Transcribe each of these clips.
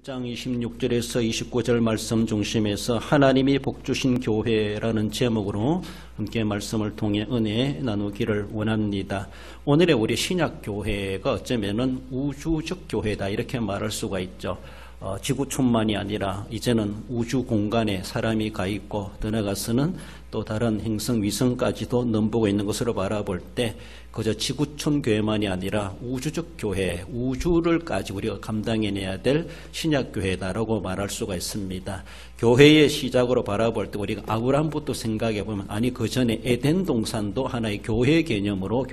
1장 26절에서 29절 말씀 중심에서 하나님이 복주신 교회라는 제목으로 함께 말씀을 통해 은혜 나누기를 원합니다. 오늘의 우리 신약교회가 어쩌면은 우주적 교회다 이렇게 말할 수가 있죠. 지구촌만이 아니라 이제는 우주 공간에 사람이 가 있고 더 나아가서는 또 다른 행성 위성까지도 넘보고 있는 것으로 바라볼 때 그저 지구촌 교회만이 아니라 우주적 교회, 우주를까지 우리가 감당해내야 될 신약교회다라고 말할 수가 있습니다. 교회의 시작으로 바라볼 때 우리가 아브라함부터 생각해보면 아니 그 전에 에덴 동산도 하나의 교회 개념으로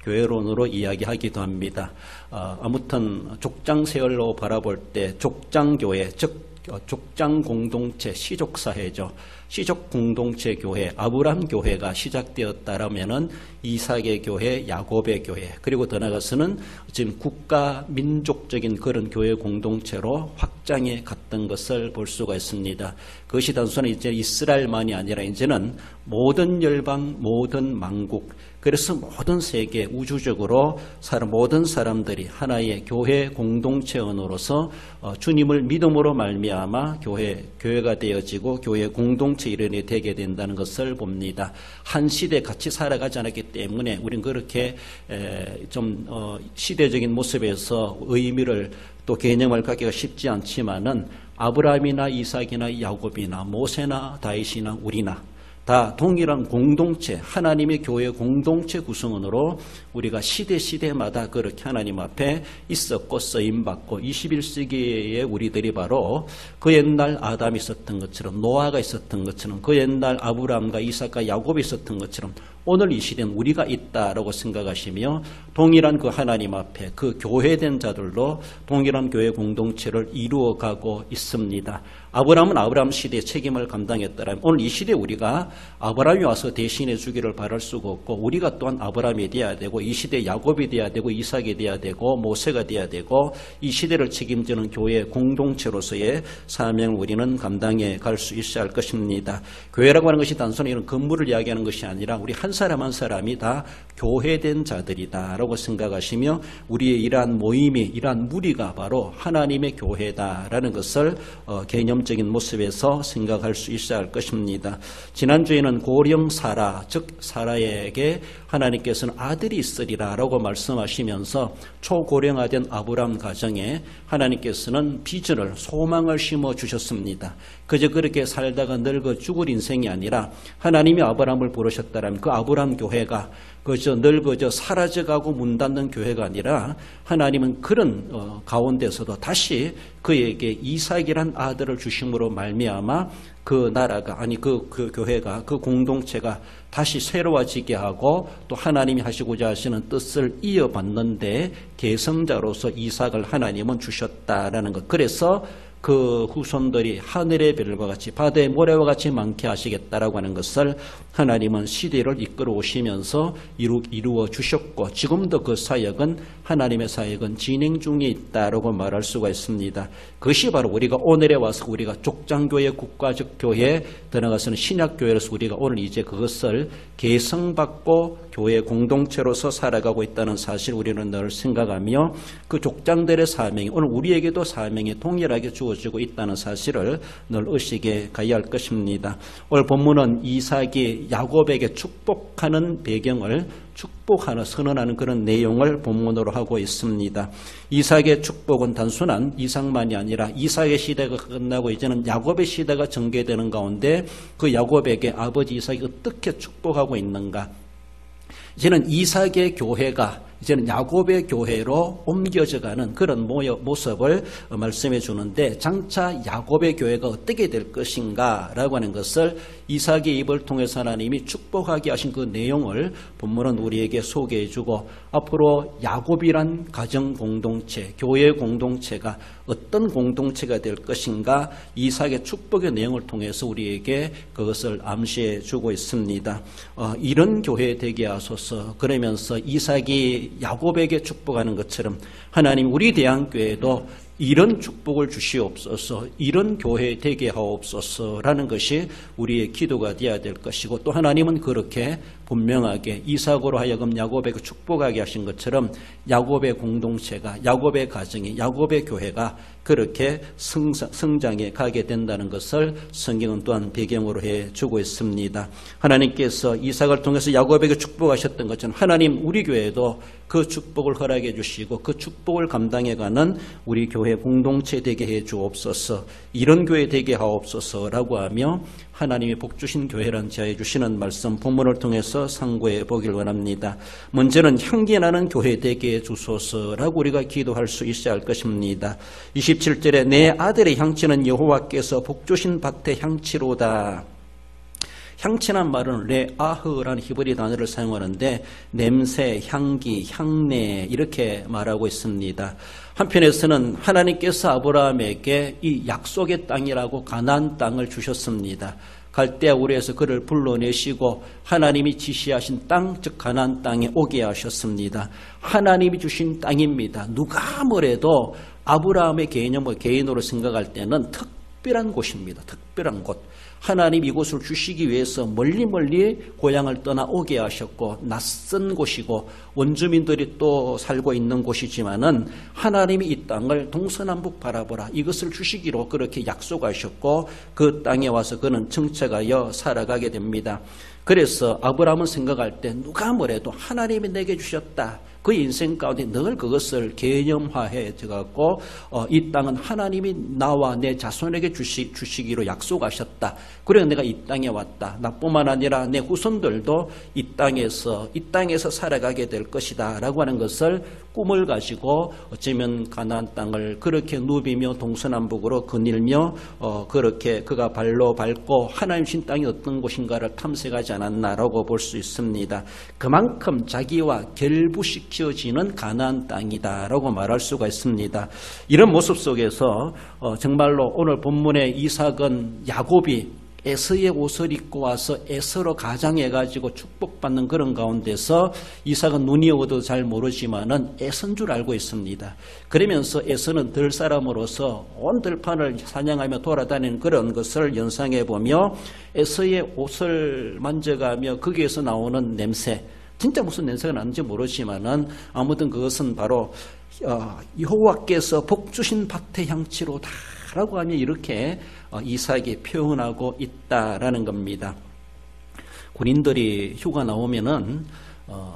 교회론으로 이야기하기도 합니다. 아무튼 족장세월로 바라볼 때 족장교회, 즉 족장 공동체, 시족사회죠. 시족 공동체 교회, 아브라함 교회가 시작되었다라면은 이삭의 교회, 야곱의 교회, 그리고 더 나아가서는 지금 국가 민족적인 그런 교회 공동체로 확장해 갔던 것을 볼 수가 있습니다. 그것이 단순히 이제 이스라엘만이 아니라 이제는 모든 열방, 모든 만국, 그래서 모든 세계 우주적으로 모든 사람들이 하나의 교회 공동체원으로서 주님을 믿음으로 말미암아 교회가 되어지고 교회 공동체 일원이 되게 된다는 것을 봅니다. 한 시대 같이 살아가지 않았기 때문에 우리는 그렇게 좀 시대적인 모습에서 의미를 또 개념을 갖기가 쉽지 않지만은 아브라함이나 이삭이나 야곱이나 모세나 다윗이나 우리나 다 동일한 공동체, 하나님의 교회 공동체 구성원으로 우리가 시대마다 그렇게 하나님 앞에 있었고 쓰임받고 21세기의 우리들이 바로 그 옛날 아담이 있었던 것처럼 노아가 있었던 것처럼 그 옛날 아브라함과 이삭과 야곱이 있었던 것처럼 오늘 이 시대는 우리가 있다라고 생각하시며 동일한 그 하나님 앞에 그 교회된 자들로 동일한 교회 공동체를 이루어가고 있습니다. 아브라함은 아브라함 시대의 책임을 감당했다면 오늘 이 시대에 우리가 아브라함이 와서 대신해 주기를 바랄 수가 없고 우리가 또한 아브라함이 되어야 되고 이 시대에 야곱이 되어야 되고 이삭이 되어야 되고 모세가 되어야 되고 이 시대를 책임지는 교회 공동체로서의 사명을 우리는 감당해 갈 수 있어야 할 것입니다. 교회라고 하는 것이 단순히 이런 건물을 이야기하는 것이 아니라 우리 한 사람 한 사람이 다 교회된 자들이다라고 생각하시며 우리의 이러한 모임이 이러한 무리가 바로 하나님의 교회다라는 것을 개념적인 모습에서 생각할 수 있어야 할 것입니다. 지난주에는 고령 사라, 즉 사라에게 하나님께서는 아들이 있으리라라고 말씀하시면서 초고령화된 아브라함 가정에 하나님께서는 비전을 소망을 심어주셨습니다. 그저 그렇게 살다가 늙어 죽을 인생이 아니라 하나님이 아브라함을 부르셨다면 그 아브라함 교회가 그저 늙어져 사라져가고 문 닫는 교회가 아니라 하나님은 그런 가운데서도 다시 그에게 이삭이란 아들을 주심으로 말미암아 그 나라가 그 교회가 그 공동체가 다시 새로워지게 하고 또 하나님이 하시고자 하시는 뜻을 이어받는데 계승자로서 이삭을 하나님은 주셨다라는 것. 그래서 그 후손들이 하늘의 별과 같이 바다의 모래와 같이 많게 하시겠다라고 하는 것을 하나님은 시대를 이끌어 오시면서 이루어 주셨고 지금도 그 사역은 하나님의 사역은 진행 중에 있다라고 말할 수가 있습니다. 그것이 바로 우리가 오늘에 와서 우리가 족장교회 국가적 교회 더 나아가서는 신약교회로서 우리가 오늘 이제 그것을 계승받고 교회 공동체로서 살아가고 있다는 사실 우리는 늘 생각하며 그 족장들의 사명이 오늘 우리에게도 사명이 동일하게 주어지고 있다는 사실을 늘 의식에 가야 할 것입니다. 오늘 본문은 이삭이 야곱에게 축복하는 배경을 축복하는 선언하는 그런 내용을 본문으로 하고 있습니다. 이삭의 축복은 단순한 이삭만이 아니라 이삭의 시대가 끝나고 이제는 야곱의 시대가 전개되는 가운데 그 야곱에게 아버지 이삭이 어떻게 축복하고 있는가. 이제는 이삭의 교회가 이제는 야곱의 교회로 옮겨져가는 그런 모습을 말씀해 주는데 장차 야곱의 교회가 어떻게 될 것인가 라고 하는 것을 이삭의 입을 통해서 하나님이 축복하게 하신 그 내용을 본문은 우리에게 소개해 주고 앞으로 야곱이란 가정 공동체, 교회 공동체가 어떤 공동체가 될 것인가 이삭의 축복의 내용을 통해서 우리에게 그것을 암시해 주고 있습니다. 이런 교회 되게 하소서. 그러면서 이삭이 야곱에게 축복하는 것처럼 하나님 우리 대한교회도 이런 축복을 주시옵소서, 이런 교회 되게 하옵소서라는 것이 우리의 기도가 되어야 될 것이고, 또 하나님은 그렇게 분명하게 이삭으로 하여금 야곱에게 축복하게 하신 것처럼 야곱의 공동체가, 야곱의 가정이, 야곱의 교회가 그렇게 성장해 가게 된다는 것을 성경은 또한 배경으로 해주고 있습니다. 하나님께서 이삭을 통해서 야곱에게 축복하셨던 것처럼 하나님 우리 교회에도 그 축복을 허락해 주시고 그 축복을 감당해가는 우리 교회 공동체 되게 해 주옵소서, 이런 교회 되게 하옵소서라고 하며 하나님이 복주신 교회란 제하여 주시는 말씀 본문을 통해서 상고해 보길 원합니다. 문제는 향기나는 교회 되게 해 주소서라고 우리가 기도할 수 있어야 할 것입니다. 27절에 내 아들의 향치는 여호와께서 복주신 밭의 향치로다. 향치란 말은 레아흐라는 히브리 단어를 사용하는데 냄새, 향기, 향내 이렇게 말하고 있습니다. 한편에서는 하나님께서 아브라함에게 이 약속의 땅이라고 가나안 땅을 주셨습니다. 갈대아 우르에서 그를 불러내시고 하나님이 지시하신 땅, 즉 가나안 땅에 오게 하셨습니다. 하나님이 주신 땅입니다. 누가 뭐래도 아브라함의 개인으로 생각할 때는 특별한 곳입니다. 특별한 곳. 하나님 이곳을 주시기 위해서 멀리 고향을 떠나 오게 하셨고 낯선 곳이고 원주민들이 또 살고 있는 곳이지만은 하나님이 이 땅을 동서남북 바라보라 이것을 주시기로 그렇게 약속하셨고 그 땅에 와서 그는 정착하여 살아가게 됩니다. 그래서 아브라함은 생각할 때 누가 뭐래도 하나님이 내게 주셨다. 그 인생 가운데 늘 그것을 개념화해 갖고 이 땅은 하나님이 나와 내 자손에게 주시기로 약속하셨다. 그래서 내가 이 땅에 왔다. 나뿐만 아니라 내 후손들도 이 땅에서 살아가게 될 것이다 라고 하는 것을 꿈을 가지고 어쩌면 가나안 땅을 그렇게 누비며 동서남북으로 거닐며 그렇게 그가 발로 밟고 하나님 신 땅이 어떤 곳인가를 탐색하지 않았나라고 볼 수 있습니다. 그만큼 자기와 결부시켜지는 가나안 땅이다라고 말할 수가 있습니다. 이런 모습 속에서 정말로 오늘 본문의 이삭은 야곱이 에서의 옷을 입고 와서 에서로 가장해가지고 축복받는 그런 가운데서 이삭은 눈이 어두워도 잘 모르지만은 에서인 줄 알고 있습니다. 그러면서 에서는 들 사람으로서 온 들판을 사냥하며 돌아다니는 그런 것을 연상해 보며 에서의 옷을 만져가며 거기에서 나오는 냄새, 진짜 무슨 냄새가 나는지 모르지만은 아무튼 그것은 바로 여호와께서 복주신 밭의 향치로다 라고 하면 이렇게 이삭이 표현하고 있다라는 겁니다. 군인들이 휴가 나오면은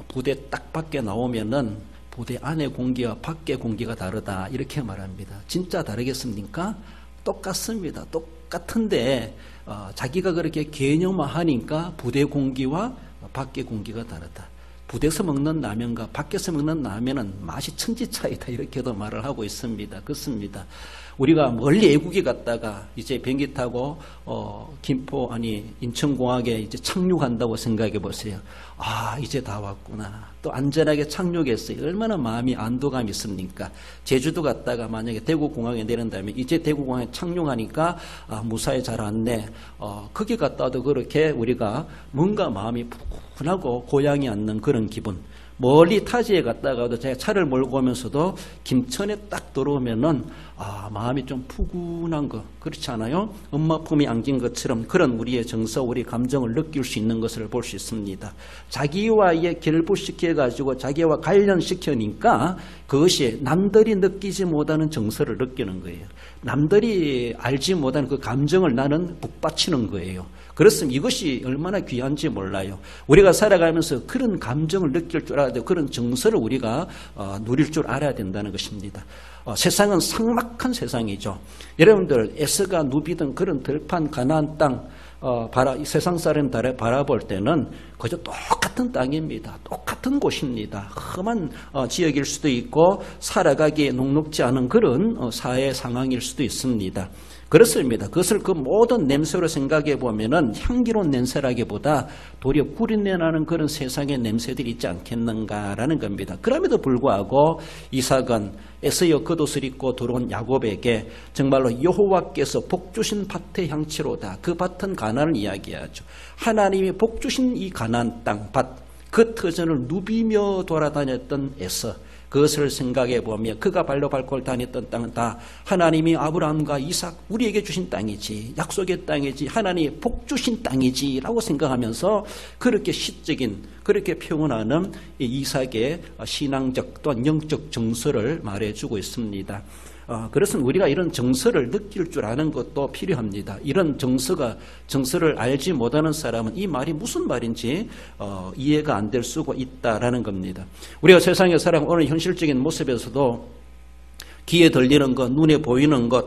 부대 딱 밖에 나오면은 부대 안의 공기와 밖의 공기가 다르다 이렇게 말합니다. 진짜 다르겠습니까? 똑같습니다. 똑같은데 자기가 그렇게 개념화하니까 부대 공기와 밖의 공기가 다르다. 부대에서 먹는 라면과 밖에서 먹는 라면은 맛이 천지 차이다 이렇게도 말을 하고 있습니다. 그렇습니다. 우리가 멀리 애국에 갔다가 이제 비행기 타고 인천공항에 이제 착륙한다고 생각해 보세요. 아, 이제 다 왔구나. 또 안전하게 착륙했어요. 얼마나 마음이 안도감이 있습니까? 제주도 갔다가 만약에 대구공항에 내린다면 이제 대구공항에 착륙하니까 무사히 잘 왔네. 거기 갔다 와도 그렇게 우리가 뭔가 마음이 푸근하고 고향이 앉는 그런 기분. 멀리 타지에 갔다가도 제가 차를 몰고 오면서도 김천에 딱 들어오면은 마음이 좀 푸근한 거 그렇지 않아요? 엄마 품이 안긴 것처럼 그런 우리의 정서, 우리 감정을 느낄 수 있는 것을 볼 수 있습니다. 자기와의 결부시켜가지고 자기와 관련시켜니까 그것이 남들이 느끼지 못하는 정서를 느끼는 거예요. 남들이 알지 못하는 그 감정을 나는 북받치는 거예요. 그렇습니다. 이것이 얼마나 귀한지 몰라요. 우리가 살아가면서 그런 감정을 느낄 줄 알아야 되고 그런 정서를 우리가 누릴 줄 알아야 된다는 것입니다. 세상은 삭막한 세상이죠. 여러분들 에서가 누비던 그런 들판 가나안 땅 세상 사람들을 바라볼 때는 그저 똑같은 땅입니다. 똑같은 곳입니다. 험한 지역일 수도 있고 살아가기에 녹록지 않은 그런 사회 상황일 수도 있습니다. 그렇습니다. 그것을 그 모든 냄새로 생각해 보면은 향기로운 냄새라기보다 도리어 구린내 나는 그런 세상의 냄새들이 있지 않겠는가라는 겁니다. 그럼에도 불구하고 이삭은 에서의 겉옷을 입고 들어온 야곱에게 정말로 여호와께서 복주신 밭의 향치로다. 그 밭은 가나안을 이야기하죠. 하나님이 복주신 이 가나안 땅 밭, 그 터전을 누비며 돌아다녔던 에서, 그것을 생각해 보며 그가 발로 밟고 다녔던 땅은 다 하나님이 아브라함과 이삭 우리에게 주신 땅이지, 약속의 땅이지, 하나님이 복 주신 땅이지 라고 생각하면서 그렇게 시적인, 그렇게 표현하는 이삭의 신앙적 또한 영적 정서를 말해주고 있습니다. 그래서 우리가 이런 정서를 느낄 줄 아는 것도 필요합니다. 이런 정서를 알지 못하는 사람은 이 말이 무슨 말인지 이해가 안 될 수가 있다라는 겁니다. 우리가 세상에 살아가는 오늘 현실적인 모습에서도 귀에 들리는 것, 눈에 보이는 것,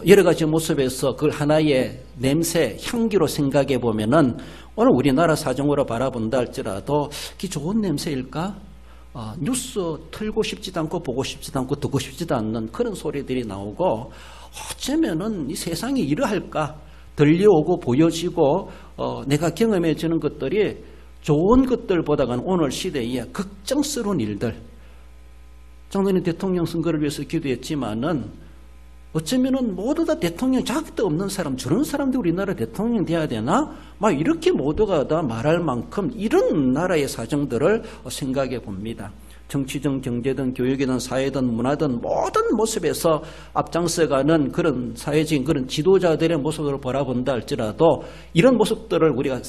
여러 가지 모습에서 그걸 하나의 냄새, 향기로 생각해 보면은 오늘 우리나라 사정으로 바라본다 할지라도 그게 좋은 냄새일까? 뉴스 틀고 싶지도 않고 보고 싶지도 않고 듣고 싶지도 않는 그런 소리들이 나오고, 어쩌면은 이 세상이 이러할까? 들려오고 보여지고 내가 경험해지는 것들이 좋은 것들보다는 오늘 시대에 걱정스러운 일들. 작년에 대통령 선거를 위해서 기도했지만은 어쩌면은 모두 다 대통령 자격도 없는 사람, 저런 사람들이 우리나라 대통령 돼야 되나? 막 이렇게 모두가 다 말할 만큼 이런 나라의 사정들을 생각해 봅니다. 정치든 경제든 교육이든 사회든 문화든 모든 모습에서 앞장서가는 그런 사회적인 그런 지도자들의 모습으로 바라본다 할지라도 이런 모습들을 우리가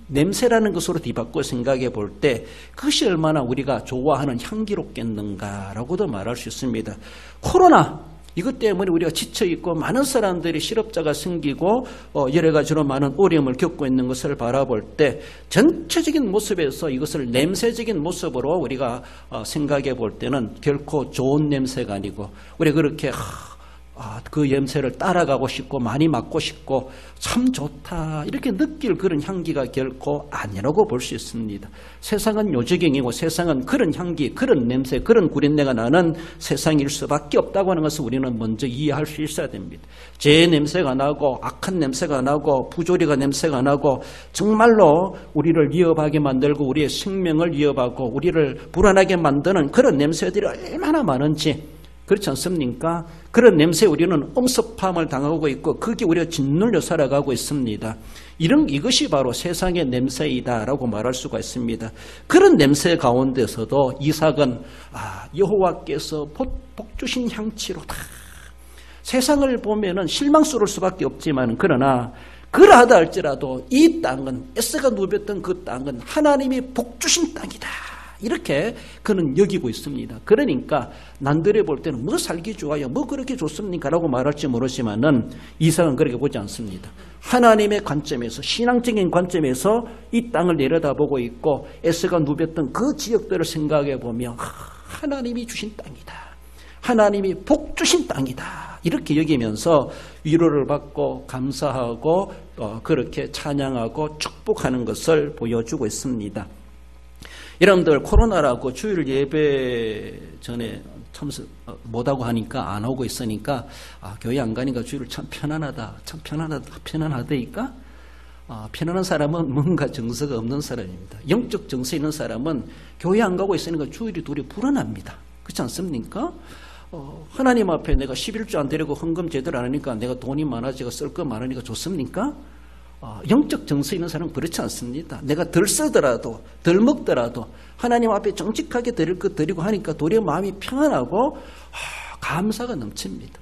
냄새라는 것으로 뒤바꿔 생각해 볼 때 그것이 얼마나 우리가 좋아하는 향기롭겠는가라고도 말할 수 있습니다. 코로나 이것 때문에 우리가 지쳐있고 많은 사람들이 실업자가 생기고 여러 가지로 많은 어려움을 겪고 있는 것을 바라볼 때 전체적인 모습에서 이것을 냄새적인 모습으로 우리가 생각해 볼 때는 결코 좋은 냄새가 아니고 우리가 그렇게 그 냄새를 따라가고 싶고 많이 맡고 싶고 참 좋다 이렇게 느낄 그런 향기가 결코 아니라고 볼 수 있습니다. 세상은 요지경이고 세상은 그런 향기, 그런 냄새, 그런 구린내가 나는 세상일 수밖에 없다고 하는 것을 우리는 먼저 이해할 수 있어야 됩니다. 죄의 냄새가 나고 악한 냄새가 나고 부조리가 냄새가 나고 정말로 우리를 위협하게 만들고 우리의 생명을 위협하고 우리를 불안하게 만드는 그런 냄새들이 얼마나 많은지 그렇지 않습니까? 그런 냄새에 우리는 엄습함을 당하고 있고 그게 우리가 짓눌려 살아가고 있습니다. 이것이 바로 세상의 냄새이다라고 말할 수가 있습니다. 그런 냄새 가운데서도 이삭은 여호와께서 복 주신 향취로다. 세상을 보면은 실망스러울 수밖에 없지만 그러나 그러하다 할지라도 이 땅은 에스가 누볐던 그 땅은 하나님이 복 주신 땅이다. 이렇게 그는 여기고 있습니다. 그러니까 남들이 볼 때는 뭐 살기 좋아요, 뭐 그렇게 좋습니까? 라고 말할지 모르지만은 이삭은 그렇게 보지 않습니다. 하나님의 관점에서, 신앙적인 관점에서 이 땅을 내려다보고 있고 에스가 누볐던 그 지역들을 생각해 보며 하나님이 주신 땅이다. 하나님이 복 주신 땅이다. 이렇게 여기면서 위로를 받고 감사하고 그렇게 찬양하고 축복하는 것을 보여주고 있습니다. 여러분들 코로나라고 주일 예배 전에 참석 못하고 하니까 안 오고 있으니까 교회 안 가니까 주일 참 편안하다. 참 편안하다니까 편안한 사람은 뭔가 정서가 없는 사람입니다. 영적 정서 있는 사람은 교회 안 가고 있으니까 주일이 둘이 불안합니다. 그렇지 않습니까? 하나님 앞에 내가 11조 안 드리고 헌금 제대로 안 하니까 내가 돈이 많아지고 쓸 거 많으니까 좋습니까? 영적 정서 있는 사람은 그렇지 않습니다. 내가 덜 쓰더라도 덜 먹더라도 하나님 앞에 정직하게 드릴 것 드리고 하니까 도리어 마음이 평안하고 감사가 넘칩니다.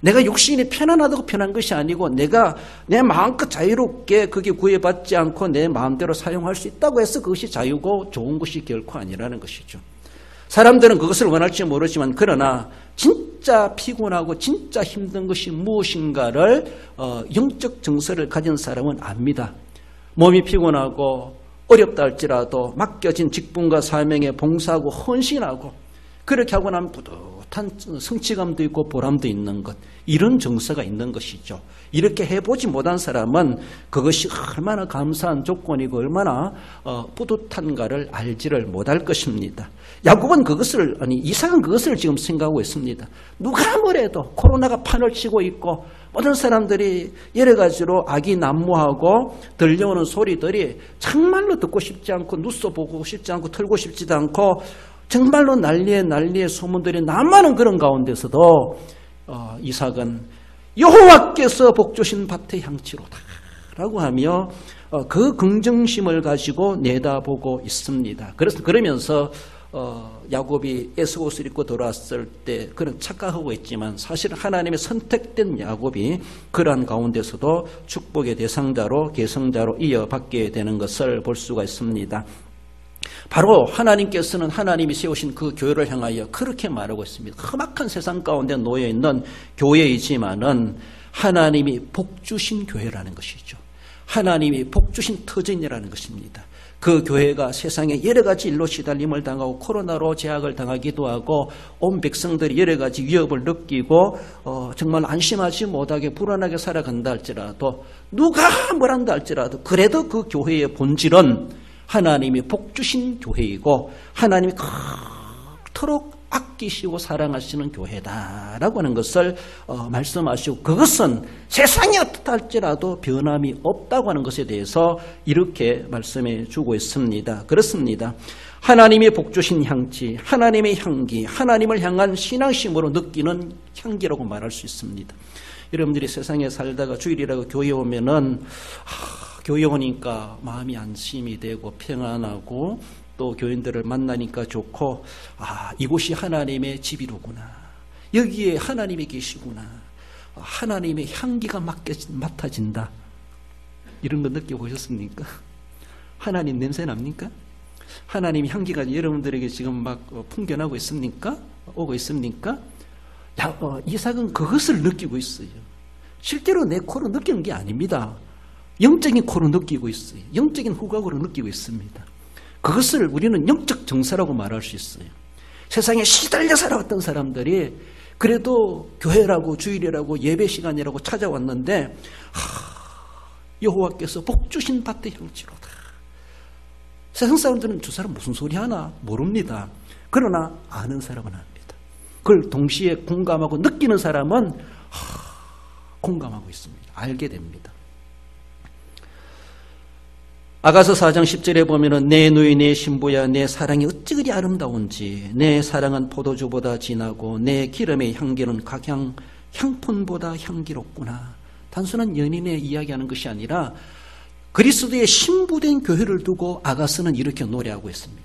내가 육신이 편안하다고 편한 것이 아니고 내가 내 마음껏 자유롭게 그게 구애받지 않고 내 마음대로 사용할 수 있다고 해서 그것이 자유고 좋은 것이 결코 아니라는 것이죠. 사람들은 그것을 원할지 모르지만 그러나 진짜 피곤하고 진짜 힘든 것이 무엇인가를 영적 정서를 가진 사람은 압니다. 몸이 피곤하고 어렵다 할지라도 맡겨진 직분과 사명에 봉사하고 헌신하고 그렇게 하고 나면 뿌듯한 성취감도 있고 보람도 있는 것, 이런 정서가 있는 것이죠. 이렇게 해보지 못한 사람은 그것이 얼마나 감사한 조건이고 얼마나 뿌듯한가를 알지를 못할 것입니다. 야곱은 이삭은 그것을 지금 생각하고 있습니다. 누가 뭐래도 코로나가 판을 치고 있고 모든 사람들이 여러 가지로 악이 난무하고 들려오는 소리들이 정말로 듣고 싶지 않고 뉴스 보고 싶지 않고 틀고 싶지도 않고 정말로 난리의 소문들이 남아는 그런 가운데서도 이삭은 여호와께서 복 주신 밭의 향취로다 라고 하며 그 긍정심을 가지고 내다보고 있습니다. 그러면서 야곱이 에스옷을 입고 돌아왔을 때 그런 착각하고 있지만 사실 하나님의 선택된 야곱이 그러한 가운데서도 축복의 대상자로 계승자로 이어받게 되는 것을 볼 수가 있습니다. 바로 하나님께서는 하나님이 세우신 그 교회를 향하여 그렇게 말하고 있습니다. 험악한 세상 가운데 놓여있는 교회이지만은 하나님이 복주신 교회라는 것이죠. 하나님이 복주신 터전이라는 것입니다. 그 교회가 세상에 여러 가지 일로 시달림을 당하고 코로나로 제약을 당하기도 하고 온 백성들이 여러 가지 위협을 느끼고 정말 안심하지 못하게 불안하게 살아간다 할지라도 누가 뭐란다 할지라도 그래도 그 교회의 본질은 하나님이 복주신 교회이고 하나님이 그토록 아끼시고 사랑하시는 교회다라고 하는 것을 말씀하시고 그것은 세상이 어떻다 할지라도 변함이 없다고 하는 것에 대해서 이렇게 말씀해 주고 있습니다. 그렇습니다. 하나님이 복주신 향기, 하나님의 향기, 하나님을 향한 신앙심으로 느끼는 향기라고 말할 수 있습니다. 여러분들이 세상에 살다가 주일이라고 교회 오면은 교회 오니까 마음이 안심이 되고 평안하고 또 교인들을 만나니까 좋고 이곳이 하나님의 집이로구나. 여기에 하나님이 계시구나. 하나님의 향기가 맡아진다. 이런 거 느껴보셨습니까? 하나님 냄새 납니까? 하나님 향기가 여러분들에게 지금 막 풍겨나고 있습니까? 오고 있습니까? 이삭은 그것을 느끼고 있어요. 실제로 내 코로 느끼는 게 아닙니다. 영적인 코로 느끼고 있어요. 영적인 후각으로 느끼고 있습니다. 그것을 우리는 영적 정사라고 말할 수 있어요. 세상에 시달려 살아왔던 사람들이 그래도 교회라고 주일이라고 예배 시간이라고 찾아왔는데 여호와께서 복주신 밭의 향기로다. 세상 사람들은 저 사람 무슨 소리 하나 모릅니다. 그러나 아는 사람은 압니다. 그걸 동시에 공감하고 느끼는 사람은 공감하고 있습니다. 알게 됩니다. 아가서 4장 10절에 보면은 내 누이 내 신부야 내 사랑이 어찌 그리 아름다운지 내 사랑은 포도주보다 진하고 내 기름의 향기는 각향 향품보다 향기롭구나. 단순한 연인의 이야기하는 것이 아니라 그리스도의 신부된 교회를 두고 아가서는 이렇게 노래하고 있습니다.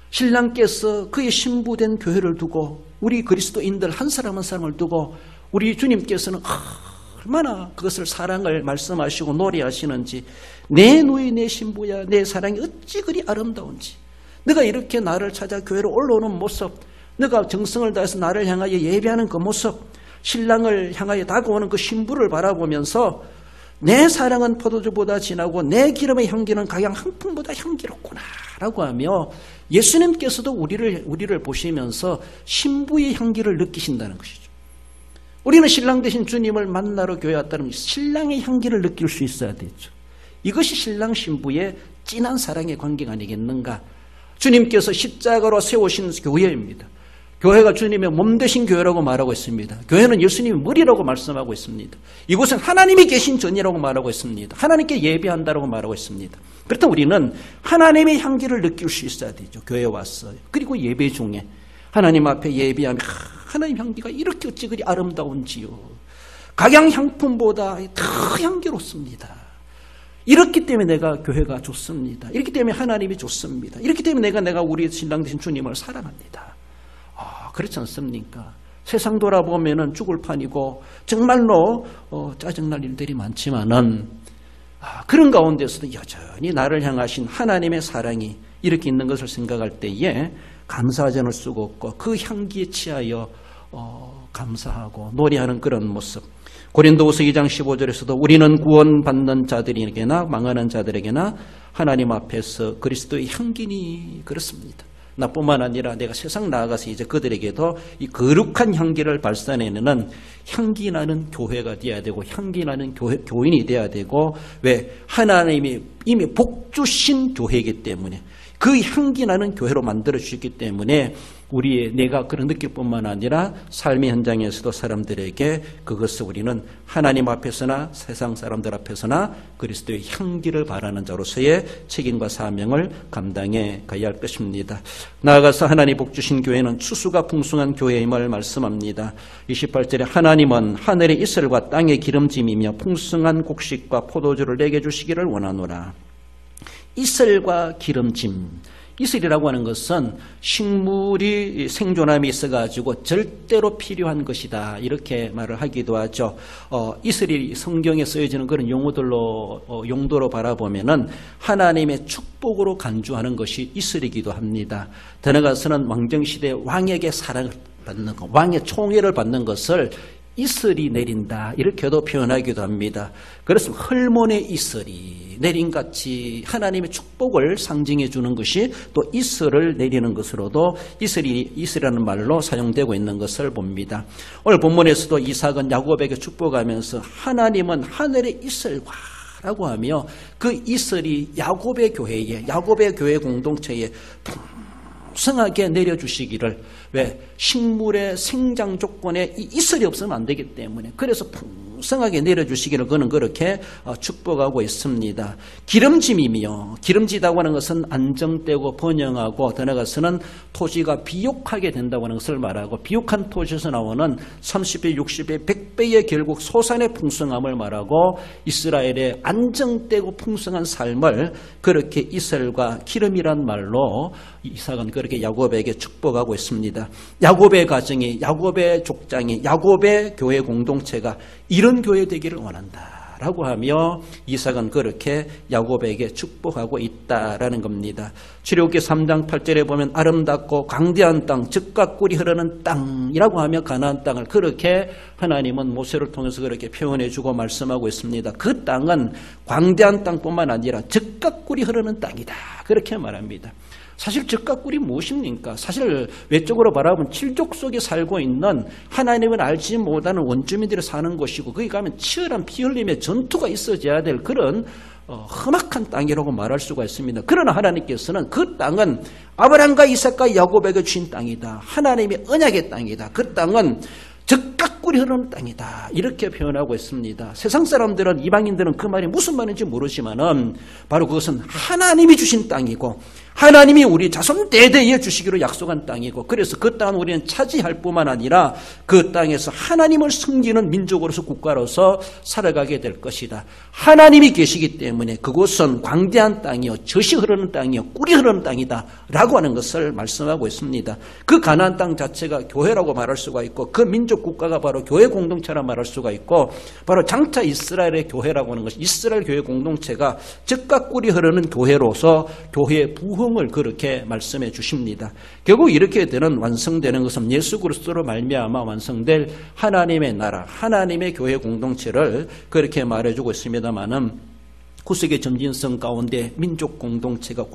신랑께서 그의 신부된 교회를 두고 우리 그리스도인들 한 사람 한 사람을 두고 우리 주님께서는 얼마나 그것을 사랑을 말씀하시고 노래하시는지 내 누이 내 신부야 내 사랑이 어찌 그리 아름다운지 네가 이렇게 나를 찾아 교회로 올라오는 모습 네가 정성을 다해서 나를 향하여 예배하는 그 모습 신랑을 향하여 다가오는 그 신부를 바라보면서 내 사랑은 포도주보다 진하고 내 기름의 향기는 각양 향품보다 향기롭구나 라고 하며 예수님께서도 우리를 보시면서 신부의 향기를 느끼신다는 것이죠. 우리는 신랑 되신 주님을 만나러 교회 왔다는 신랑의 향기를 느낄 수 있어야 되죠. 이것이 신랑 신부의 진한 사랑의 관계가 아니겠는가. 주님께서 십자가로 세우신 교회입니다. 교회가 주님의 몸 되신 교회라고 말하고 있습니다. 교회는 예수님의 머리라고 말씀하고 있습니다. 이곳은 하나님이 계신 전이라고 말하고 있습니다. 하나님께 예배한다라고 말하고 있습니다. 그렇다면 우리는 하나님의 향기를 느낄 수 있어야 되죠. 교회에 왔어요. 그리고 예배 중에 하나님 앞에 예배하며 하나님 향기가 이렇게 어찌 그리 아름다운지요. 각양 향품보다 더 향기롭습니다. 이렇기 때문에 내가 교회가 좋습니다. 이렇기 때문에 하나님이 좋습니다. 이렇기 때문에 내가 우리 신랑 되신 주님을 사랑합니다. 그렇지 않습니까? 세상 돌아보면은 죽을 판이고 정말로 짜증날 일들이 많지만은 그런 가운데서도 여전히 나를 향하신 하나님의 사랑이 이렇게 있는 것을 생각할 때에 감사하지 않을 수가 없고 그 향기에 취하여 감사하고 노래하는 그런 모습. 고린도후서 2장 15절에서도 우리는 구원받는 자들에게나 망하는 자들에게나 하나님 앞에서 그리스도의 향기니 그렇습니다. 나뿐만 아니라 내가 세상 나아가서 이제 그들에게도 이 거룩한 향기를 발산해내는 향기 나는 교회가 되어야 되고 향기 나는 교인이 되어야 되고 왜? 하나님이 이미 복 주신 교회이기 때문에 그 향기 나는 교회로 만들어 주셨기 때문에 내가 그런 느낄 뿐만 아니라 삶의 현장에서도 사람들에게 그것을 우리는 하나님 앞에서나 세상 사람들 앞에서나 그리스도의 향기를 바라는 자로서의 책임과 사명을 감당해 가야 할 것입니다. 나아가서 하나님 복 주신 교회는 추수가 풍성한 교회임을 말씀합니다. 28절에 하나님은 하늘의 이슬과 땅의 기름짐이며 풍성한 곡식과 포도주를 내게 주시기를 원하노라. 이슬과 기름짐, 이슬이라고 하는 것은 식물이 생존함이 있어가지고 절대로 필요한 것이다. 이렇게 말을 하기도 하죠. 이슬이 성경에 쓰여지는 그런 용도로 바라보면은 하나님의 축복으로 간주하는 것이 이슬이기도 합니다. 더 나아가서는 왕정시대 왕에게 사랑을 받는 것, 왕의 총애를 받는 것을 이슬이 내린다 이렇게도 표현하기도 합니다. 그래서 헐몬의 이슬이 내린같이 하나님의 축복을 상징해 주는 것이 또 이슬을 내리는 것으로도 이슬이라는 말로 사용되고 있는 것을 봅니다. 오늘 본문에서도 이삭은 야곱에게 축복하면서 하나님은 하늘의 이슬과 라고 하며 그 이슬이 야곱의 교회 공동체에 풍성하게 내려주시기를, 왜? 식물의 생장 조건에 이 이슬이 없으면 안 되기 때문에, 그래서 풍성하게 내려주시기를 그는 그렇게 축복하고 있습니다. 기름지다고 하는 것은 안정되고 번영하고, 더 나아가서는 토지가 비옥하게 된다고 하는 것을 말하고, 비옥한 토지에서 나오는 30배, 60배, 100배의 결국 소산의 풍성함을 말하고, 이스라엘의 안정되고 풍성한 삶을 그렇게 이슬과 기름이란 말로 이삭은 그렇게 야곱에게 축복하고 있습니다. 야곱의 가정이, 야곱의 족장이, 야곱의 교회 공동체가 이런 교회 되기를 원한다라고 하며 이삭은 그렇게 야곱에게 축복하고 있다라는 겁니다. 출애굽기 3장 8절에 보면 아름답고 광대한 땅, 젖과 꿀이 흐르는 땅이라고 하며 가나안 땅을 그렇게 하나님은 모세를 통해서 그렇게 표현해주고 말씀하고 있습니다. 그 땅은 광대한 땅뿐만 아니라 젖과 꿀이 흐르는 땅이다 그렇게 말합니다. 사실 젖과 꿀이 무엇입니까? 사실 외적으로 바라보면 칠족 속에 살고 있는 하나님을 알지 못하는 원주민들이 사는 곳이고, 거기 가면 치열한 피 흘림의 전투가 있어져야 될 그런 험악한 땅이라고 말할 수가 있습니다. 그러나 하나님께서는 그 땅은 아브라함과 이삭과 야곱에게 주신 땅이다. 하나님의 언약의 땅이다. 그 땅은 젖과 꿀이 흐르는 땅이다 이렇게 표현하고 있습니다. 세상 사람들은, 이방인들은 그 말이 무슨 말인지 모르지만은 바로 그것은 하나님이 주신 땅이고, 하나님이 우리 자손 대대에 주시기로 약속한 땅이고, 그래서 그 땅은 우리는 차지할 뿐만 아니라 그 땅에서 하나님을 섬기는 민족으로서, 국가로서 살아가게 될 것이다. 하나님이 계시기 때문에 그곳은 광대한 땅이요, 젖이 흐르는 땅이요, 꿀이 흐르는 땅이다 라고 하는 것을 말씀하고 있습니다. 그 가나안 땅 자체가 교회라고 말할 수가 있고, 그 민족 국가가 바로 교회 공동체라 말할 수가 있고, 바로 장차 이스라엘의 교회라고 하는 것이, 이스라엘 교회 공동체가 젖과 꿀이 흐르는 교회로서 교회의 부흥을 그렇게 말씀해 주십니다. 결국 이렇게 되는, 완성되는 것은 예수 그리스도로 말미암아 완성될 하나님의 나라, 하나님의 교회 공동체를 그렇게 말해주고 있습니다만은, 구속의 점진성 가운데 민족 공동체가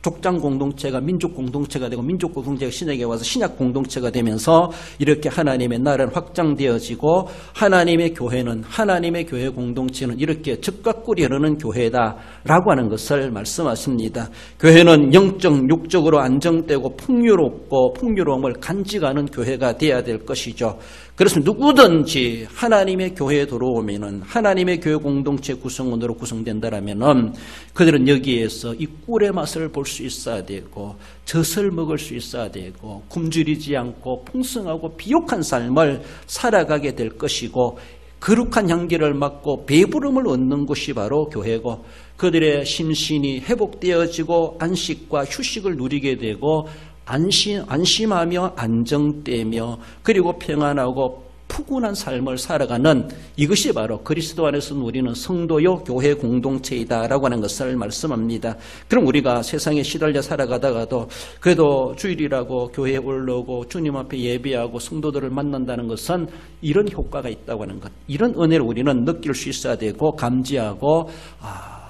족장 공동체가 민족 공동체가 되고, 민족 공동체가 신약에 와서 신약 공동체가 되면서 이렇게 하나님의 나라는 확장되어지고, 하나님의 교회는, 하나님의 교회 공동체는 이렇게 젖과 꿀이 흐르는 교회다라고 하는 것을 말씀하십니다. 교회는 영적, 육적으로 안정되고 풍요롭고 풍요로움을 간직하는 교회가 되어야 될 것이죠. 그래서 누구든지 하나님의 교회에 들어오면은, 하나님의 교회 공동체 구성원으로 구성된다라면은 그들은 여기에서 이 꿀의 맛을 볼 수 있어야 되고, 젖을 먹을 수 있어야 되고, 굶주리지 않고 풍성하고 비옥한 삶을 살아가게 될 것이고, 거룩한 향기를 맡고 배부름을 얻는 것이 바로 교회고, 그들의 심신이 회복되어지고 안식과 휴식을 누리게 되고, 안심하며 안정되며 그리고 평안하고 푸근한 삶을 살아가는, 이것이 바로 그리스도 안에서 누리는 성도요 교회 공동체이다라고 하는 것을 말씀합니다. 그럼 우리가 세상에 시달려 살아가다가도 그래도 주일이라고 교회에 올라오고 주님 앞에 예배하고 성도들을 만난다는 것은 이런 효과가 있다고 하는 것, 이런 은혜를 우리는 느낄 수 있어야 되고 감지하고,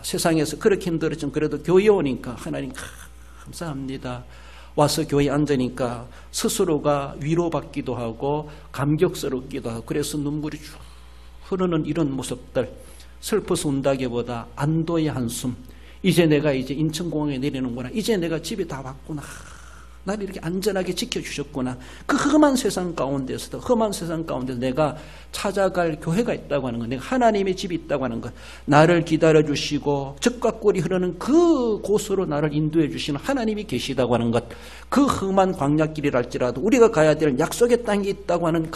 세상에서 그렇게 힘들었지만 그래도 교회에 오니까 하나님 감사합니다. 와서 교회에 앉으니까 스스로가 위로받기도 하고 감격스럽기도 하고, 그래서 눈물이 쭉 흐르는 이런 모습들, 슬퍼서 운다기보다 안도의 한숨, 이제 내가 인천공항에 내리는구나, 이제 내가 집에 다 왔구나, 나를 이렇게 안전하게 지켜주셨구나, 그 험한 세상 가운데서도, 험한 세상 가운데서 내가 찾아갈 교회가 있다고 하는 것, 내가 하나님의 집이 있다고 하는 것, 나를 기다려주시고 젖과 꿀이 흐르는 그 곳으로 나를 인도해 주시는 하나님이 계시다고 하는 것, 그 험한 광야길이랄지라도 우리가 가야 될 약속의 땅이 있다고 하는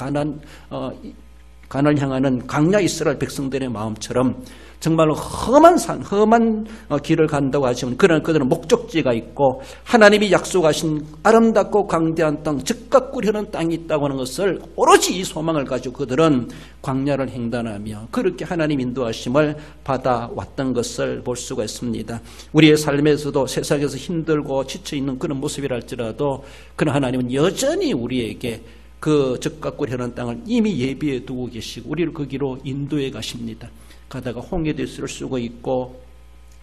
가나안을 향하는 광야 이스라엘 백성들의 마음처럼 정말로 험한 산, 험한 길을 간다고 하지만 그러나 그들은 목적지가 있고 하나님이 약속하신 아름답고 광대한 땅, 즉각 꿀 흐르는 땅이 있다고 하는 것을 오로지 이 소망을 가지고 그들은 광야를 횡단하며 그렇게 하나님 인도하심을 받아왔던 것을 볼 수가 있습니다. 우리의 삶에서도 세상에서 힘들고 지쳐있는 그런 모습이랄지라도 그러나 하나님은 여전히 우리에게 그 즉각 꿀 흐르는 땅을 이미 예비해 두고 계시고 우리를 거기로 인도해 가십니다. 가다가 홍해도 있을 수가 있고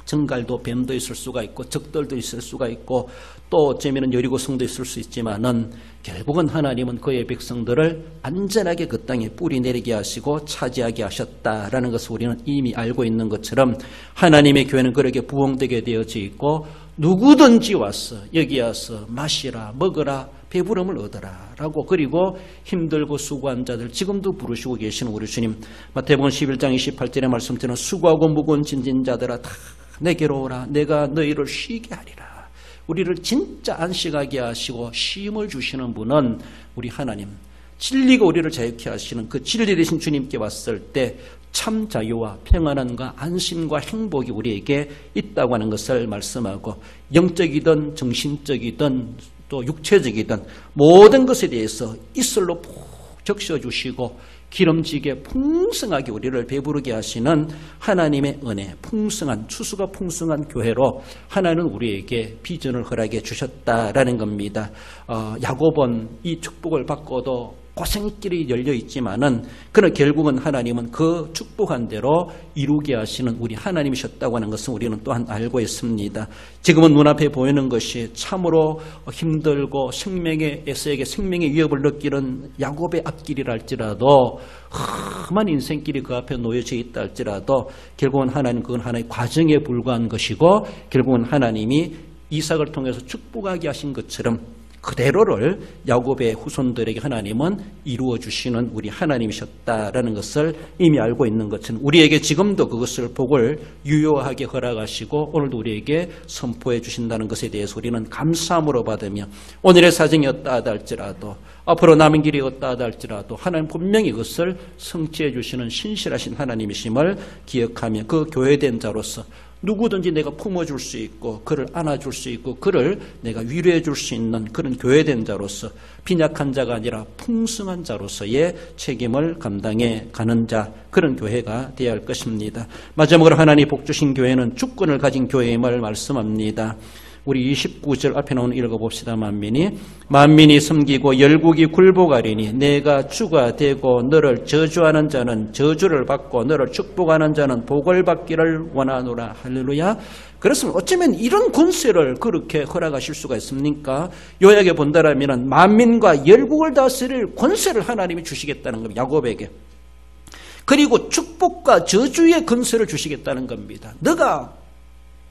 정갈도 뱀도 있을 수가 있고 적들도 있을 수가 있고 또 어쩌면 여리고성도 있을 수 있지만은 결국은 하나님은 그의 백성들을 안전하게 그 땅에 뿌리 내리게 하시고 차지하게 하셨다라는 것을 우리는 이미 알고 있는 것처럼 하나님의 교회는 그렇게 부흥되게 되어져 있고 누구든지 와서 여기 와서 마시라 먹으라 배부름을 얻어라 라고 그리고 힘들고 수고한 자들 지금도 부르시고 계시는 우리 주님 마태복음 11장 28절의 말씀처럼 수고하고 무거운 짐진 자들아 다 내게로 오라 내가 너희를 쉬게 하리라. 우리를 진짜 안식하게 하시고 쉼을 주시는 분은 우리 하나님 진리가 우리를 자유케 하시는 그 진리 되신 주님께 왔을 때 참 자유와 평안함과 안심과 행복이 우리에게 있다고 하는 것을 말씀하고 영적이든 정신적이든 또 육체적이든 모든 것에 대해서 이슬로 푹 적셔주시고 기름지게 풍성하게 우리를 배부르게 하시는 하나님의 은혜, 풍성한 추수가 풍성한 교회로 하나님은 우리에게 비전을 허락해 주셨다라는 겁니다. 야곱은 이 축복을 받고도 고생길이 열려 있지만은 그러나 결국은 하나님은 그 축복한 대로 이루게 하시는 우리 하나님이셨다고 하는 것은 우리는 또한 알고 있습니다. 지금은 눈앞에 보이는 것이 참으로 힘들고 에서에게 생명의 위협을 느끼는 야곱의 앞길이랄지라도 험한 인생길이 그 앞에 놓여져 있다 할지라도 결국은 하나님 그건 하나의 과정에 불과한 것이고 결국은 하나님이 이삭을 통해서 축복하게 하신 것처럼 그대로를 야곱의 후손들에게 하나님은 이루어 주시는 우리 하나님이셨다라는 것을 이미 알고 있는 것은 우리에게 지금도 그것을 복을 유효하게 허락하시고 오늘도 우리에게 선포해 주신다는 것에 대해서 우리는 감사함으로 받으며 오늘의 사정이 어떠하다 할지라도 앞으로 남은 길이 어떠하다 할지라도 하나님 분명히 그것을 성취해 주시는 신실하신 하나님이심을 기억하며 그 교회된 자로서 누구든지 내가 품어줄 수 있고 그를 안아줄 수 있고 그를 내가 위로해 줄 수 있는 그런 교회된 자로서 빈약한 자가 아니라 풍성한 자로서의 책임을 감당해 가는 자 그런 교회가 되어야 할 것입니다. 마지막으로 하나님 복 주신 교회는 주권을 가진 교회임을 말씀합니다. 우리 29절 앞에 나오는 읽어봅시다. 만민이 섬기고 열국이 굴복하리니 내가 주가 되고 너를 저주하는 자는 저주를 받고 너를 축복하는 자는 복을 받기를 원하노라. 할렐루야. 그렇습니다. 어쩌면 이런 권세를 그렇게 허락하실 수가 있습니까? 요약해 본다라면 만민과 열국을 다스릴 권세를 하나님이 주시겠다는 겁니다. 야곱에게. 그리고 축복과 저주의 권세를 주시겠다는 겁니다. 너가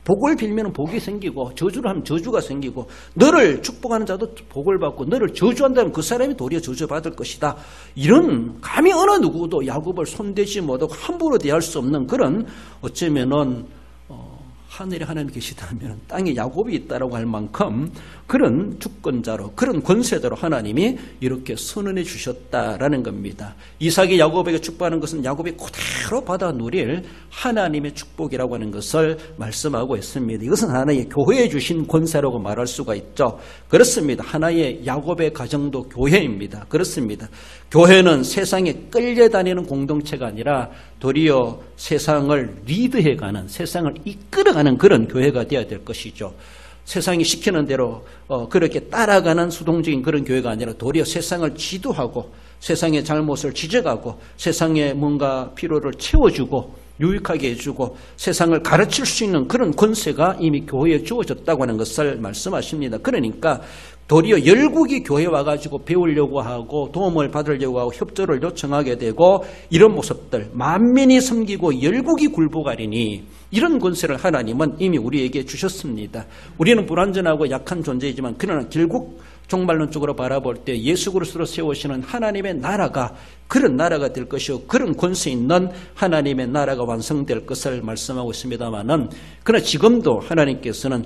복을 빌면 복이 생기고 저주를 하면 저주가 생기고 너를 축복하는 자도 복을 받고 너를 저주한다면 그 사람이 도리어 저주받을 것이다. 이런 감히 어느 누구도 야곱을 손대지 못하고 함부로 대할 수 없는 그런 어쩌면은 하늘에 하나님 계시다면 땅에 야곱이 있다라고 할 만큼 그런 주권자로 그런 권세자로 하나님이 이렇게 선언해 주셨다라는 겁니다. 이삭이 야곱에게 축복하는 것은 야곱이 그대로 받아 누릴 하나님의 축복이라고 하는 것을 말씀하고 있습니다. 이것은 하나의 교회에 주신 권세라고 말할 수가 있죠. 그렇습니다. 하나의 야곱의 가정도 교회입니다. 그렇습니다. 교회는 세상에 끌려다니는 공동체가 아니라 도리어 세상을 리드해가는 세상을 이끌어가는 그런 교회가 되어야 될 것이죠. 세상이 시키는 대로 그렇게 따라가는 수동적인 그런 교회가 아니라 도리어 세상을 지도하고 세상의 잘못을 지적하고 세상의 뭔가 필요를 채워주고 유익하게 해주고 세상을 가르칠 수 있는 그런 권세가 이미 교회에 주어졌다고 하는 것을 말씀하십니다. 그러니까 도리어 열국이 교회에 와가지고 배우려고 하고 도움을 받으려고 하고 협조를 요청하게 되고 이런 모습들 만민이 섬기고 열국이 굴복하리니 이런 권세를 하나님은 이미 우리에게 주셨습니다. 우리는 불완전하고 약한 존재이지만 그러나 결국 종말론적으로 바라볼 때 예수 그리스도로 세우시는 하나님의 나라가 그런 나라가 될 것이고 그런 권세 있는 하나님의 나라가 완성될 것을 말씀하고 있습니다만은 그러나 지금도 하나님께서는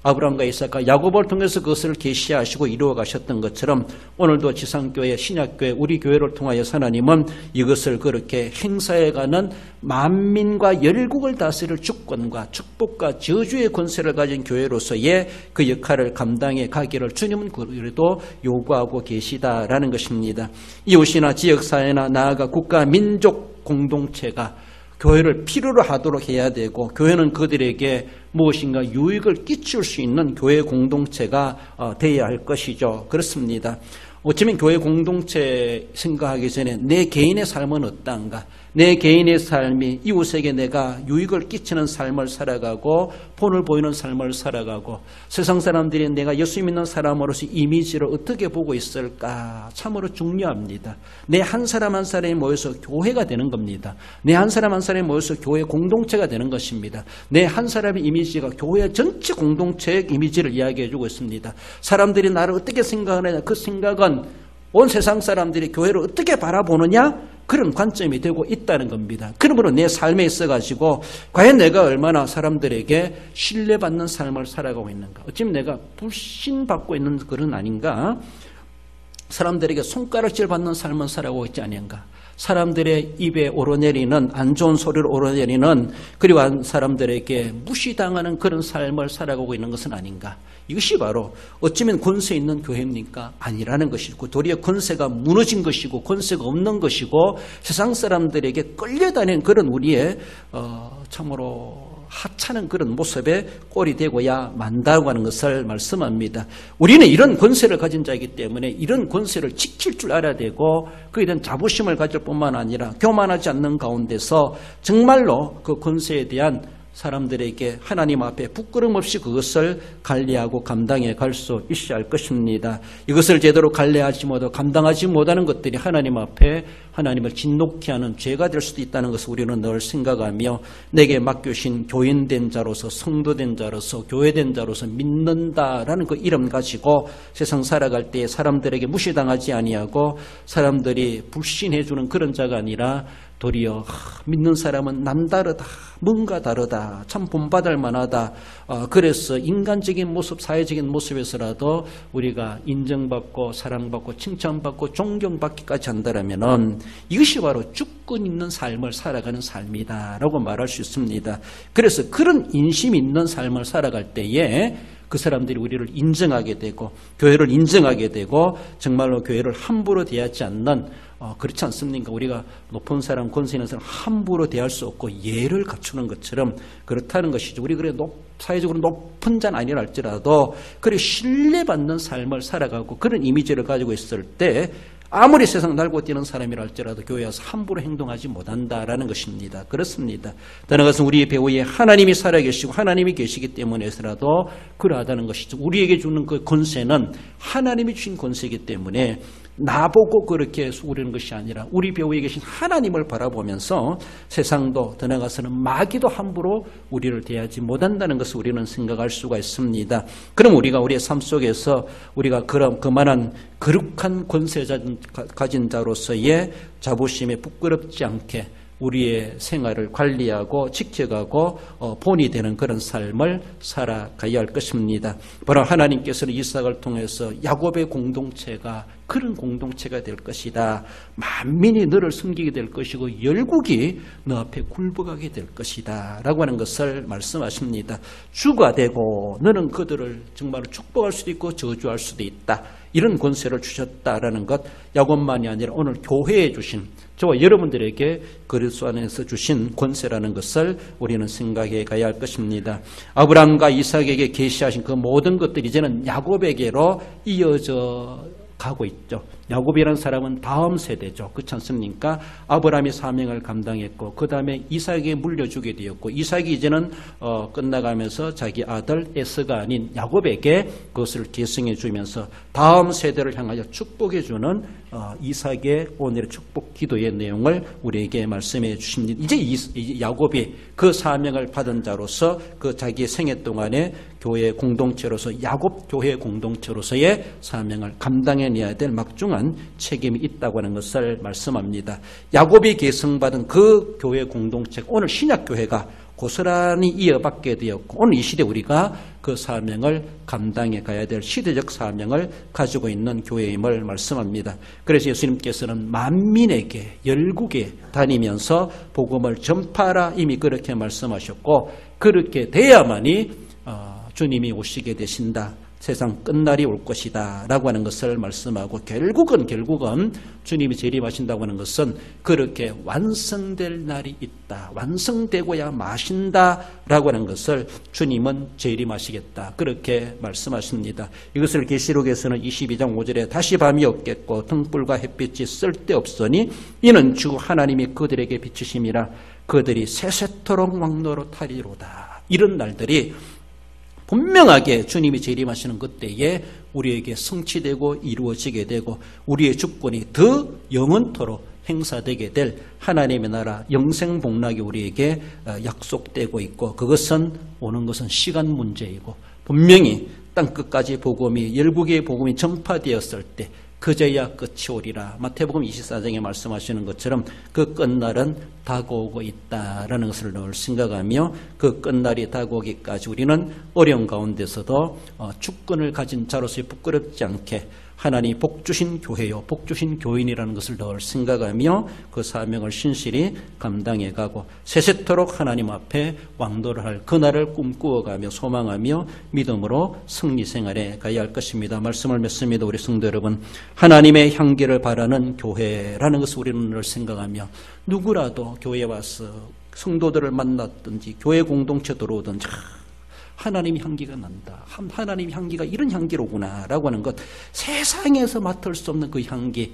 아브라함과 이삭과 야곱을 통해서 그것을 계시하시고 이루어 가셨던 것처럼 오늘도 지상교회, 신약교회, 우리 교회를 통하여 하나님은 이것을 그렇게 행사해가는 만민과 열국을 다스릴 주권과 축복과 저주의 권세를 가진 교회로서의 그 역할을 감당해 가기를 주님은 그래도 요구하고 계시다라는 것입니다. 이웃이나 지역사회나 나아가 국가, 민족 공동체가 교회를 필요로 하도록 해야 되고 교회는 그들에게 무엇인가 유익을 끼칠 수 있는 교회 공동체가 되어야 할 것이죠. 그렇습니다. 어쩌면 교회 공동체 생각하기 전에 내 개인의 삶은 어떠한가? 내 개인의 삶이 이웃에게 내가 유익을 끼치는 삶을 살아가고 본을 보이는 삶을 살아가고 세상 사람들이 내가 예수 믿는 사람으로서 이미지를 어떻게 보고 있을까? 참으로 중요합니다. 내 한 사람 한 사람이 모여서 교회가 되는 겁니다. 내 한 사람 한 사람이 모여서 교회 공동체가 되는 것입니다. 내 한 사람의 이미지가 교회 전체 공동체의 이미지를 이야기해 주고 있습니다. 사람들이 나를 어떻게 생각하느냐 그 생각은 온 세상 사람들이 교회를 어떻게 바라보느냐 그런 관점이 되고 있다는 겁니다. 그러므로 내 삶에 있어가지고 과연 내가 얼마나 사람들에게 신뢰받는 삶을 살아가고 있는가. 어쩌면 내가 불신받고 있는 그런 아닌가. 사람들에게 손가락질 받는 삶을 살아가고 있지 아닌가. 사람들의 입에 오르내리는 안 좋은 소리를 오르내리는 그리고 사람들에게 무시당하는 그런 삶을 살아가고 있는 것은 아닌가. 이것이 바로 어쩌면 권세 있는 교회입니까? 아니라는 것이고 도리어 권세가 무너진 것이고 권세가 없는 것이고 세상 사람들에게 끌려다니는 그런 우리의 참으로 하찮은 그런 모습에 꼴이 되고야 만다고 하는 것을 말씀합니다. 우리는 이런 권세를 가진 자이기 때문에 이런 권세를 지킬 줄 알아야 되고 그에 대한 자부심을 가질 뿐만 아니라 교만하지 않는 가운데서 정말로 그 권세에 대한 사람들에게 하나님 앞에 부끄럼 없이 그것을 관리하고 감당해 갈 수 있어야 할 것입니다. 이것을 제대로 관리하지 못하고 감당하지 못하는 것들이 하나님 앞에 하나님을 진노케 하는 죄가 될 수도 있다는 것을 우리는 늘 생각하며 내게 맡겨주신 교인된 자로서 성도된 자로서 교회된 자로서 믿는다라는 그 이름 가지고 세상 살아갈 때 사람들에게 무시당하지 아니하고 사람들이 불신해 주는 그런 자가 아니라 도리어 믿는 사람은 남다르다, 뭔가 다르다, 참 본받을 만하다. 그래서 인간적인 모습, 사회적인 모습에서라도 우리가 인정받고 사랑받고 칭찬받고 존경받기까지 한다면 이것이 바로 주권 있는 삶을 살아가는 삶이다라고 말할 수 있습니다. 그래서 그런 인심 있는 삶을 살아갈 때에 그 사람들이 우리를 인정하게 되고 교회를 인정하게 되고 정말로 교회를 함부로 대하지 않는 그렇지 않습니까? 우리가 높은 사람, 권세 있는 사람 함부로 대할 수 없고 예를 갖추는 것처럼 그렇다는 것이죠. 우리 그래 사회적으로 높은 자는 아니라 할지라도 그래 신뢰받는 삶을 살아가고 그런 이미지를 가지고 있을 때 아무리 세상 날고 뛰는 사람이라 할지라도 교회 와서 함부로 행동하지 못한다라는 것입니다. 그렇습니다. 따라가서 우리의 배후에 하나님이 살아계시고 하나님이 계시기 때문에서라도 그러하다는 것이죠. 우리에게 주는 그 권세는 하나님이 주신 권세이기 때문에 나보고 그렇게 수그리는 것이 아니라 우리 배후에 계신 하나님을 바라보면서 세상도 더 나아가서는 마귀도 함부로 우리를 대하지 못한다는 것을 우리는 생각할 수가 있습니다. 그럼 우리가 우리의 삶 속에서 우리가 그만한 거룩한 권세 가진 자로서의 자부심에 부끄럽지 않게 우리의 생활을 관리하고 지켜가고 본이 되는 그런 삶을 살아가야 할 것입니다. 바로 하나님께서는 이삭을 통해서 야곱의 공동체가 그런 공동체가 될 것이다. 만민이 너를 섬기게 될 것이고 열국이 너 앞에 굴복하게 될 것이다 라고 하는 것을 말씀하십니다. 주가 되고 너는 그들을 정말 축복할 수도 있고 저주할 수도 있다. 이런 권세를 주셨다라는 것, 야곱만이 아니라 오늘 교회에 주신 저와 여러분들에게 그리스도 안에서 주신 권세라는 것을 우리는 생각해 가야 할 것입니다. 아브라함과 이삭에게 계시하신 그 모든 것들이 이제는 야곱에게로 이어져 가고 있죠. 야곱이라는 사람은 다음 세대죠. 그렇지 않습니까? 아브라함이 사명을 감당했고 그 다음에 이삭에게 물려주게 되었고 이삭이 이제는 끝나가면서 자기 아들 에서가 아닌 야곱에게 그것을 계승해 주면서 다음 세대를 향하여 축복해 주는 이삭의 오늘의 축복 기도의 내용을 우리에게 말씀해 주십니다. 이제 야곱이 그 사명을 받은 자로서 그 자기의 생애 동안에 교회 공동체로서 야곱 교회 공동체로서의 사명을 감당해내야 될 막중한 책임이 있다고 하는 것을 말씀합니다. 야곱이 계승받은 그 교회 공동체가 오늘 신약교회가 고스란히 이어받게 되었고 오늘 이 시대 우리가 그 사명을 감당해 가야 될 시대적 사명을 가지고 있는 교회임을 말씀합니다. 그래서 예수님께서는 만민에게 열국에 다니면서 복음을 전파하라 이미 그렇게 말씀하셨고 그렇게 돼야만이 주님이 오시게 되신다. 세상 끝날이 올 것이다 라고 하는 것을 말씀하고 결국은 주님이 재림하신다고 하는 것은 그렇게 완성될 날이 있다. 완성되고야 마신다 라고 하는 것을 주님은 재림하시겠다. 그렇게 말씀하십니다. 이것을 계시록에서는 22장 5절에 다시 밤이 없겠고 등불과 햇빛이 쓸데없으니 이는 주 하나님이 그들에게 비추심이라 그들이 세세토록 왕노로 타리로다. 이런 날들이 분명하게 주님이 재림하시는 그때에 우리에게 성취되고 이루어지게 되고 우리의 주권이 더 영원토록 행사되게 될 하나님의 나라 영생복락이 우리에게 약속되고 있고 그것은 오는 것은 시간 문제이고 분명히 땅끝까지 복음이 열국의 복음이 전파되었을 때 그제야 끝이 오리라. 마태복음 24장에 말씀하시는 것처럼 그 끝날은 다가오고 있다라는 것을 늘 생각하며 그 끝날이 다가오기까지 우리는 어려운 가운데서도 주권을 가진 자로서 부끄럽지 않게 하나님 복주신 교회요 복주신 교인이라는 것을 늘 생각하며 그 사명을 신실히 감당해가고 세세토록 하나님 앞에 왕도를 할 그날을 꿈꾸어가며 소망하며 믿음으로 승리 생활에 가야 할 것입니다. 말씀을 맺습니다. 우리 성도 여러분, 하나님의 향기를 바라는 교회라는 것을 우리는 늘 생각하며 누구라도 교회에 와서 성도들을 만났든지 교회 공동체 들어오든지 하나님 향기가 난다. 하나님 향기가 이런 향기로구나 라고 하는 것, 세상에서 맡을 수 없는 그 향기,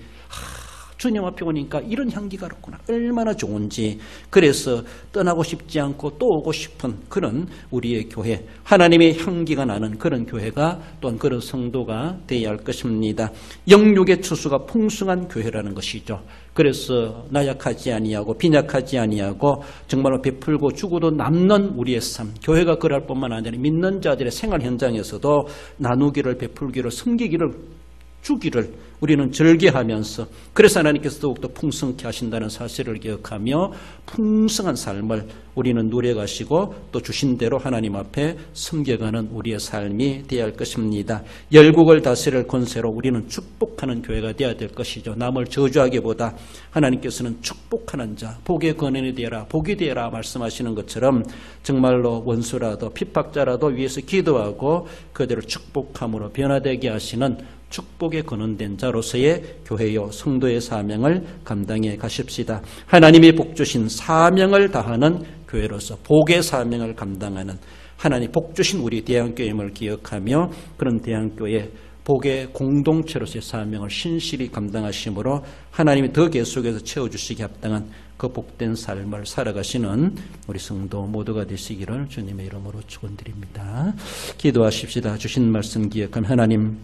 주님 앞에 오니까 이런 향기가 그렇구나. 얼마나 좋은지. 그래서 떠나고 싶지 않고 또 오고 싶은 그런 우리의 교회, 하나님의 향기가 나는 그런 교회가 또한 그런 성도가 되어야 할 것입니다. 영육의 추수가 풍성한 교회라는 것이죠. 그래서 나약하지 아니하고 빈약하지 아니하고 정말로 베풀고 주고도 남는 우리의 삶, 교회가 그럴 뿐만 아니라 믿는 자들의 생활 현장에서도 나누기를, 베풀기를, 섬기기를, 주기를 우리는 절개하면서, 그래서 하나님께서 더욱더 풍성케 하신다는 사실을 기억하며 풍성한 삶을 우리는 누려가시고 또 주신 대로 하나님 앞에 섬겨가는 우리의 삶이 되어야 할 것입니다. 열국을 다스릴 권세로 우리는 축복하는 교회가 되어야 될 것이죠. 남을 저주하기보다 하나님께서는 축복하는 자, 복의 근원이 되어라, 복이 되어라 말씀하시는 것처럼 정말로 원수라도 핍박자라도 위해서 기도하고 그들을 축복함으로 변화되게 하시는 축복에 근원된 자로서의 교회요 성도의 사명을 감당해 가십시다. 하나님이 복 주신 사명을 다하는 교회로서 복의 사명을 감당하는 하나님 복 주신 우리 대한교회임을 기억하며 그런 대한교회 복의 공동체로서의 사명을 신실히 감당하심으로 하나님이 더 계속해서 채워주시기 합당한 그 복된 삶을 살아가시는 우리 성도 모두가 되시기를 주님의 이름으로 축원드립니다. 기도하십시다. 주신 말씀 기억하며 하나님,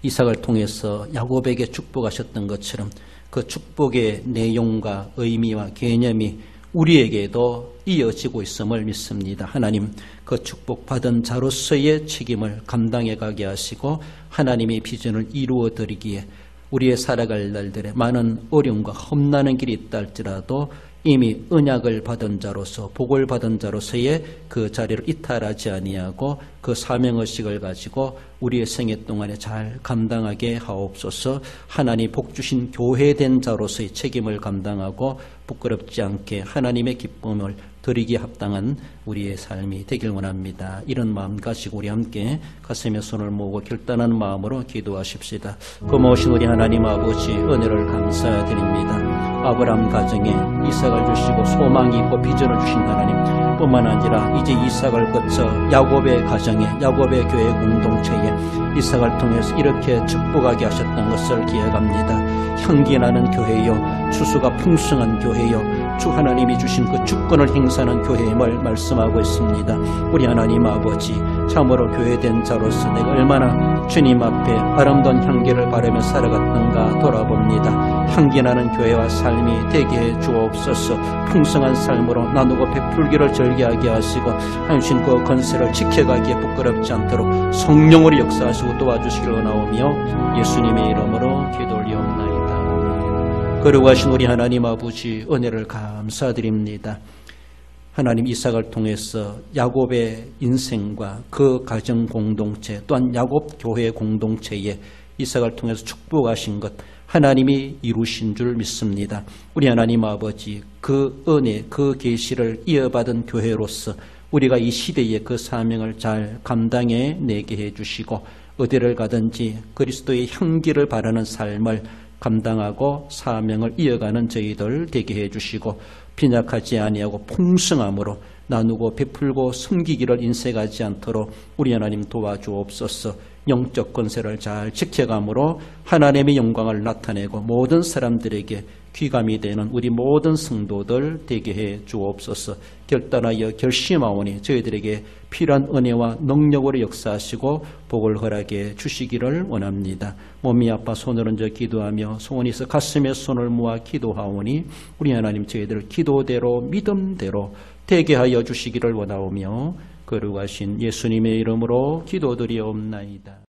이삭을 통해서 야곱에게 축복하셨던 것처럼 그 축복의 내용과 의미와 개념이 우리에게도 이어지고 있음을 믿습니다. 하나님, 그 축복받은 자로서의 책임을 감당해 가게 하시고 하나님의 비전을 이루어 드리기에 우리의 살아갈 날들에 많은 어려움과 험난한 길이 있다 할지라도 이미 언약을 받은 자로서 복을 받은 자로서의 그 자리를 이탈하지 아니하고 그 사명의식을 가지고 우리의 생애 동안에 잘 감당하게 하옵소서. 하나님 복 주신 교회된 자로서의 책임을 감당하고 부끄럽지 않게 하나님의 기쁨을 드리기에 합당한 우리의 삶이 되길 원합니다. 이런 마음 가지고 우리 함께 가슴에 손을 모으고 결단하는 마음으로 기도하십시다. 고마우신 우리 하나님 아버지, 은혜를 감사드립니다. 아브라함 가정에 이삭을 주시고 소망이 있고 비전을 주신 하나님 뿐만 아니라 이제 이삭을 거쳐 야곱의 가정에, 야곱의 교회 공동체에 이삭을 통해서 이렇게 축복하게 하셨던 것을 기억합니다. 향기 나는 교회요, 추수가 풍성한 교회요, 주 하나님이 주신 그 주권을 행사하는 교회임을 말씀하고 있습니다. 우리 하나님 아버지, 참으로 교회된 자로서 내가 얼마나 주님 앞에 아름다운 향기를 바라며 살아갔던가 돌아봅니다. 향기 나는 교회와 삶이 되게 해 주옵소서. 풍성한 삶으로 나누고 베풀기를 절개하게 하시고 하신 그 건세를 지켜가기에 부끄럽지 않도록 성령으로 역사하시고 도와주시길 원하오며 예수님의 이름으로 기도 올리옵나이다. 거룩하신 우리 하나님 아버지, 은혜를 감사드립니다. 하나님 이삭을 통해서 야곱의 인생과 그 가정 공동체 또한 야곱 교회 공동체에 이삭을 통해서 축복하신 것 하나님이 이루신 줄 믿습니다. 우리 하나님 아버지 그 은혜 그 계시를 이어받은 교회로서 우리가 이 시대에 그 사명을 잘 감당해 내게 해주시고 어디를 가든지 그리스도의 향기를 바라는 삶을 감당하고 사명을 이어가는 저희들 되게 해주시고 빈약하지 아니하고 풍성함으로 나누고 베풀고 섬기기를 인색하지 않도록 우리 하나님 도와주옵소서. 영적 권세를 잘 지켜감으로 하나님의 영광을 나타내고 모든 사람들에게 귀감이 되는 우리 모든 성도들 되게 해 주옵소서. 결단하여 결심하오니 저희들에게 필요한 은혜와 능력으로 역사하시고 복을 허락해 주시기를 원합니다. 몸이 아파 손을 얹어 기도하며 소원이 있어 가슴에 손을 모아 기도하오니 우리 하나님 저희들 기도대로 믿음대로 되게 하여 주시기를 원하오며 거룩하신 예수님의 이름으로 기도드리옵나이다.